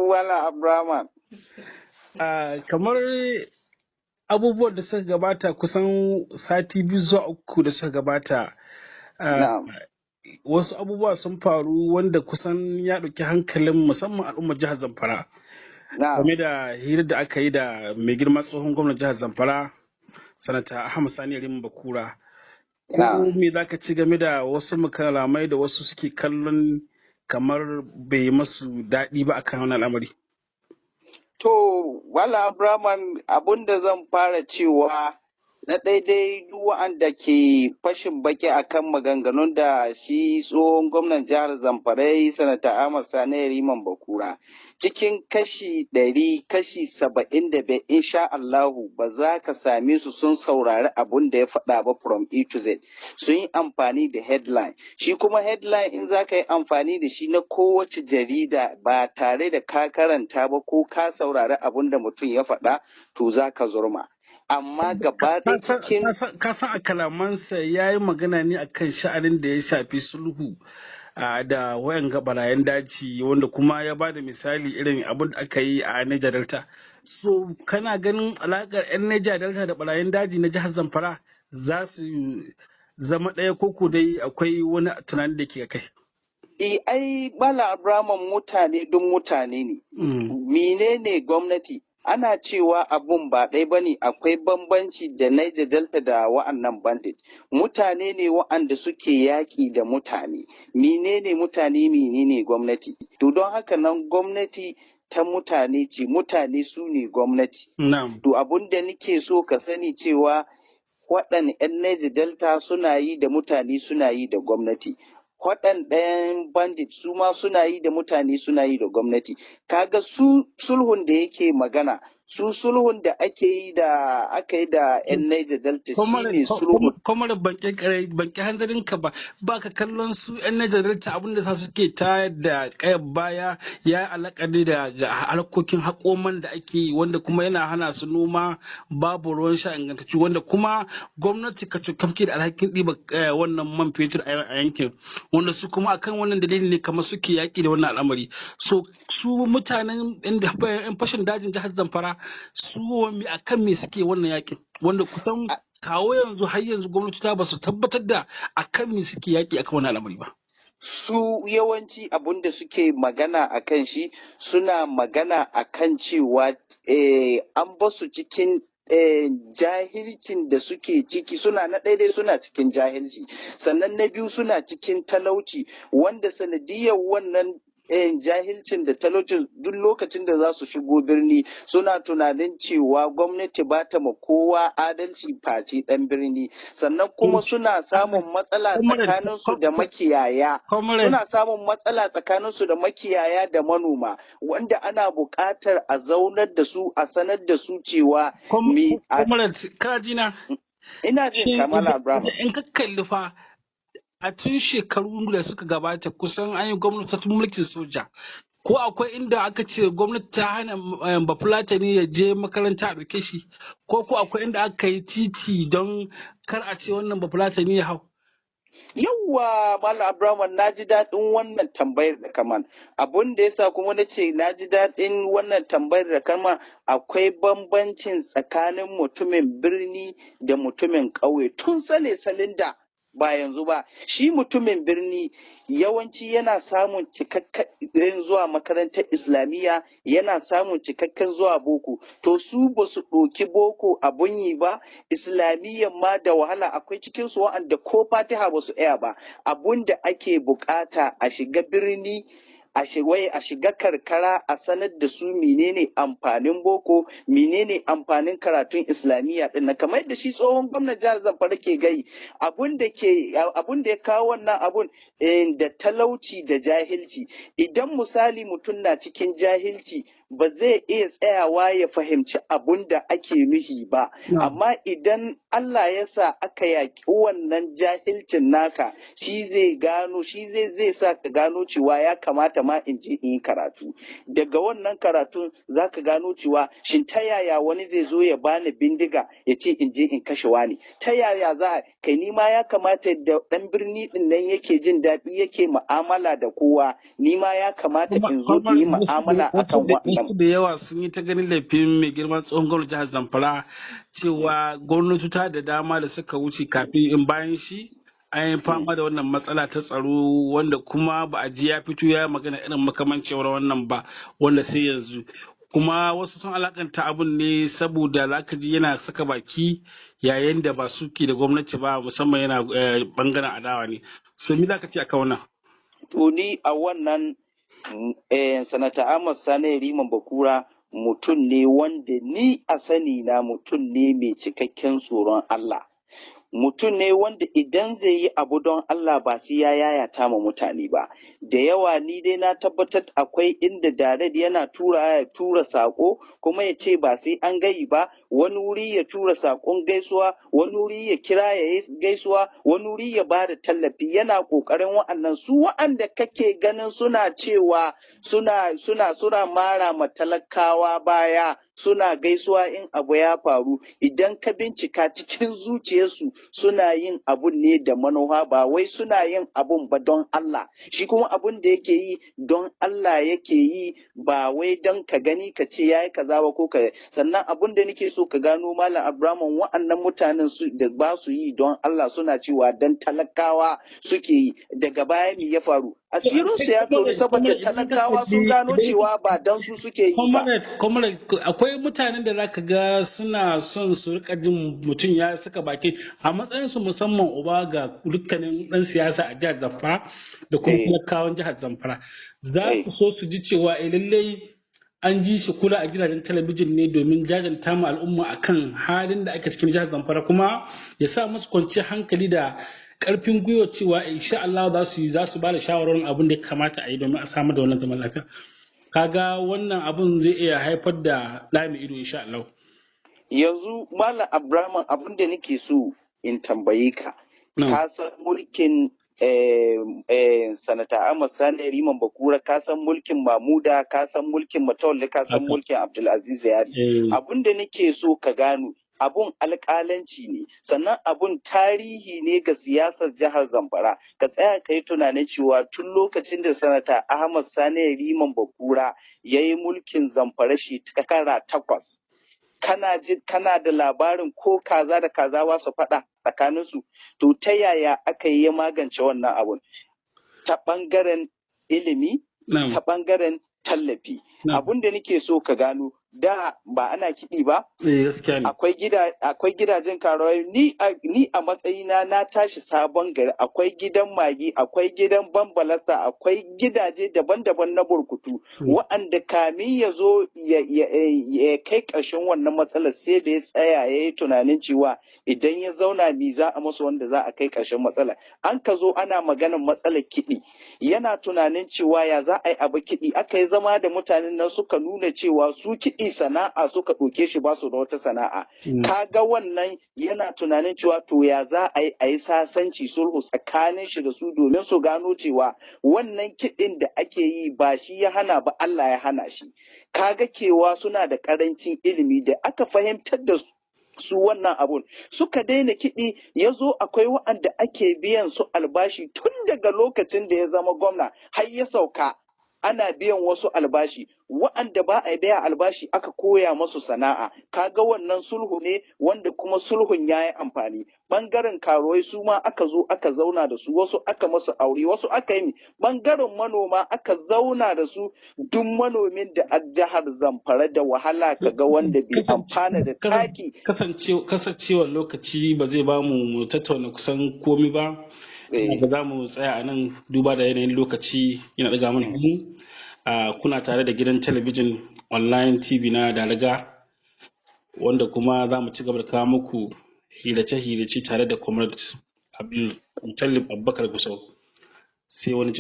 Wala Abraman. Kamar abubuwan da suka gabata kusan sati 2 zuwa 3 da suka gabata, Na'am. wasu abubuwa sun faru wanda kusan ya ɗauki hankalin musamman al'ummar jihar Zamfara. Na'am. Game da hirar da aka yi da mai girma tsohon gwamnan jihar Zamfara, Sanata Ahmad Sani Rimin Bakura. Na'am. Ko me za ka ci game da wasu makalamai da wasu suke kallon kamar bai masu daɗi ba akan wannan al'amari? To, Wala Abraman, abun da zan fara cewa na daidai duk wa'anda ke fashin baki akan maganganun da shi tsohon gwamnan jihar Zamfara ya yi Sanata Ahmad Sani Riman Bakura. Cikin kashi 100, kashi 75 insha Allahu ba za ka same su sun saurari abun da ya faɗa ba from A to Z. Sun yi amfani da headline. Shi kuma headline in za ka yi amfani da shi na kowace jarida ba tare da ka karanta ba ko ka saurari abun da mutum ya faɗa, to za ka zurma. Amma gaba ɗaya cikin Ka san a kalamansa ya yi magana ne akan sha'anin da ya shafi sulhu da wayan barayen daji, wanda kuma ya ba da misali irin abin da aka yi a Niger Delta. So kana ganin alaƙar 'yan Niger Delta da barayen daji na jihar Zamfara za su zama ɗaya, koko dai akwai wani tunani da ke kai? ai Bala Abraman, mutane duk mutane ne. Menene gwamnati? Ana cewa abun ba ɗaya ba ne, akwai bambanci da Niger Delta da wa'annan bandit. Mutane ne wa'anda suke yaƙi da mutane. Menene mutane, menene gwamnati? To don haka nan gwamnati ta mutane ce, mutane su ne gwamnati. To abun da nike so ka sani cewa waɗanne 'yan Niger Delta suna yi da mutane, suna yi da gwamnati. Ɗayan bandit su ma suna yi da mutane, suna yi da gwamnati. Kaga su sulhun da yake magana, su sulhun da aka yi da 'yan Niger Delta shine sulhun. Kwamar banki hanzarin ka ba ka kallon su 'yan Niger Delta abinda sa suke ta da kayan baya ya alakari da harkokin hakoman da ake yi, wanda kuma yana hana su noma, babu ruwan sha ingantacce, wanda kuma gwamnati ka kamke da alhakin ɗiba wannan man fetur a yankin, wanda su kuma akan wannan dalili ne kamar suke yaƙi da wannan al'amari. So su mutanen 'yan fashin dajin jihar Zamfara su akan me suke wannan yaƙin, wanda kusan kawo yanzu har yanzu gwamnati ta ba su tabbatar da akan me suke yaƙi akan wannan al'amari ba. Su yawanci abun da suke magana a kan shi, suna magana a kan cewa an basu cikin jahilcin da suke ciki. Suna na daidai suna cikin jahilci, sannan na biyu suna cikin talauci, wanda sanadiyar wannan jahilcin da talaucin duk lokacin da za su shigo birni suna tunanin cewa gwamnati ba ta ma kowa adalci face ɗan birni, sannan kuma suna samun matsala tsakaninsu da makiyaya. Suna samun matsala tsakaninsu da makiyaya da manoma, wanda ana buƙatar a zaunar da su, a sanar da su cewa ina jin Kamal Abraham. In ka kalli fa a tun shekaru da suka gabata kusan an yi gwamnatin mulkin soja, ko akwai inda aka ce gwamnati ta hana bafulatani ya je makaranta a ɗauke shi, ko akwai inda aka yi titi don kar a ce wannan bafulatani ya hau? Yawwa Malam Abraham, na ji daɗin wannan tambayar da kaman. Abun da yasa kuma na ce na ji daɗin wannan tambayar da kaman, akwai bambancin tsakanin mutumin birni da mutumin ƙauye tun sale-salin da ba yanzu ba. Shi mutumin birni yawanci yana samun cikakken zuwa makarantar Islamiyya, yana samun cikakken zuwa boko. To su ba su ɗoki boko abun yi ba, Islamiyyan ma da wahala, akwai cikin su wa'anda ko Fatiha ba su iya ba. Abun da ake bukata a shiga birni, a shiga karkara, a sanar da su menene amfanin boko, menene amfanin karatun Islamiyya din nan, kamar yadda shi tsohon gwamnan jihar Zamfara ke gai. Abun da ya kawo wannan abun da talauci da jahilci. Idan misali mutum na cikin jahilci, ba zai iya tsayawa ya fahimci abun da ake nuhi ba. Amma idan Allah ya sa aka yaƙi wannan jahilcin naka shi zai sa ka gano cewa ya kamata ma in je in yi karatu. Daga wannan karatun za ka gano cewa shin ta yaya wani zai zo ya bani bindiga ya ce in je in kashe wani, ta yaya za a kai ni ma ya kamata da ɗan birni ɗin nan yake jin daɗi yake mu'amala da kowa, ni ma ya kamata in zo in yi mu'amala akan wannan. Wasu da yawa sun yi ta ganin laifin mai girman tsohon gwamnati jihar Zamfara cewa gwamnatuta da dama da suka wuce kafin in bayan shi an yi fama da wannan matsala ta tsaro, wanda kuma ba a ji ya fito ya magana irin makamancewar wannan ba, wanda sai yanzu. Kuma wasu sun alakanta abun ne saboda zaka ji yana saka baki yayin da ba suke da gwamnati ba, musamman yana bangaren adawa ne. So me zaka ce akan wannan? To ni a wannan sanata Ahmad Sani Riman Bakura mutum ne wanda ni a sani na mutum ne mai cikakken tsoron Allah. Mutum ne wanda idan zai yi abu don Allah ba sai ya yayata ma mutane ba. Da yawa ni dai na tabbatar akwai inda Dared yana tura sako kuma ya ce ba sai an gayi ba, wani wuri ya tura sakon gaisuwa, wani wuri ya kira ya yi gaisuwa, wani wuri ya ba da tallafi. Yana ƙoƙarin wa'annan su wa'anda kake ganin suna cewa suna mara ma talakawa baya, suna gaisuwa in abu ya faru, idan ka bincika cikin zuciyarsu suna yin abun ne da manufa, ba wai suna yin abun ba don Allah. Shi kuma abun da yake yi don Allah yake yi, ba wai don ka gani ka ce yayi kaza ba ko ka. Sannan abun da nake so ka gano Malam Abraman, wa'annan mutanen da ba su yi don Allah suna cewa don talakawa suke yi, daga baya me ya faru? Asirinsu ya tori saboda talakawa sun gano cewa ba don su suke yi ba. Akwai mutanen da zaka ga suna son su rika jin mutum ya saka baki a matsayin su musamman uba ga dukkanin dan siyasa a jihar Zamfara da kuma talakawan jihar Zamfara. Za su so su ji cewa lallai an ji shi kula a gidajen talabijin ne domin jajanta ma al'umma akan halin da ake cikin jihar Zamfara, kuma ya sa musu kwanciyar hankali da karfin gwiwa cewa insha Allah za su ba da shawarwarin abin da ya kamata a yi domin a samar da wannan zaman lafiya. Kaga wannan abun zai iya haifar da lami ido insha Allah. Yanzu Malam Abraman, abin da nake so in tambaye ka, ka san mulkin sanata Ahmad Sani Riman Bakura, ka san mulkin Mamuda, ka san mulkin Matawalle, ka san mulkin Abdulaziz Yari. Abin da nake so ka gano, abun alƙalanci ne, sannan abun tarihi ne ga siyasar jihar Zamfara. Ka tsaya ka yi tunanin cewa tun lokacin da sanata Ahmad Sani Riman Bakura ya yi mulkin Zamfara shekara 8, kana da labarin ko kaza da kaza ba su faɗa tsakaninsu? To ta yaya aka yi ya magance wannan abun? Ta ɓangaren ilimi, ta ɓangaren tallafi. Abun da nake so ka gano, da ba ana kiɗi ba? Akwai gidajen karuwai. Ni a matsayina na tashi Sabon Gari, akwai gidan Magi, akwai gidan Bambalasta, akwai gidaje daban-daban na burkutu, wa'anda kamin ya zo ya kai ƙarshen wannan matsalar sai da ya tsaya ya yi tunanin cewa idan ya zauna mi za a masu wanda za a kai ƙarshen matsalar. An ka zo ana maganin matsalar kiɗi, yana tunanin cewa ya za a yi abu kiɗi, aka yi zama da mutanen nan suka nuna cewa su kiɗi sana'a suka ɗauke shi, ba su da wata sana'a. Kaga wannan yana tunanin cewa to ya za a yi sasanci sulhu tsakanin shi da su domin su gano cewa wannan kiɗin da ake yi ba shi ya hana ba, Allah ya hana shi. Kaga kewa suna da ƙarancin ilimi, da aka fahimtar da su wannan abun suka daina kiɗi. Ya zo akwai wa'anda ake biyan su albashi tun daga lokacin da ya zama gwamna har ya sauka, ana biyan wasu albashi. Wa'anda ba a biya albashi aka koya masu sana'a. Kaga wannan sulhu ne wanda kuma sulhun ya yi amfani. Bangaren karuwai su ma aka zo aka zauna da su, wasu aka masu aure, wasu aka yi. Bangaren manoma aka zauna da su. Duk manomin da a jihar Zamfara da wahala kaga wanda bai amfana da taki. Kasancewar lokaci ba zai ba mu tattauna kusan komi ba. Ba za mu tsaya a nan duba da yanayin lokaci yana ɗaga mana hannu. Kuna tare da gidan talabijin online TV na Dalaga, wanda kuma za mu ci gaba da kawo muku hirace-hirace tare da Comrade Abdul Mutallib Abubakar Gusau. Sai wani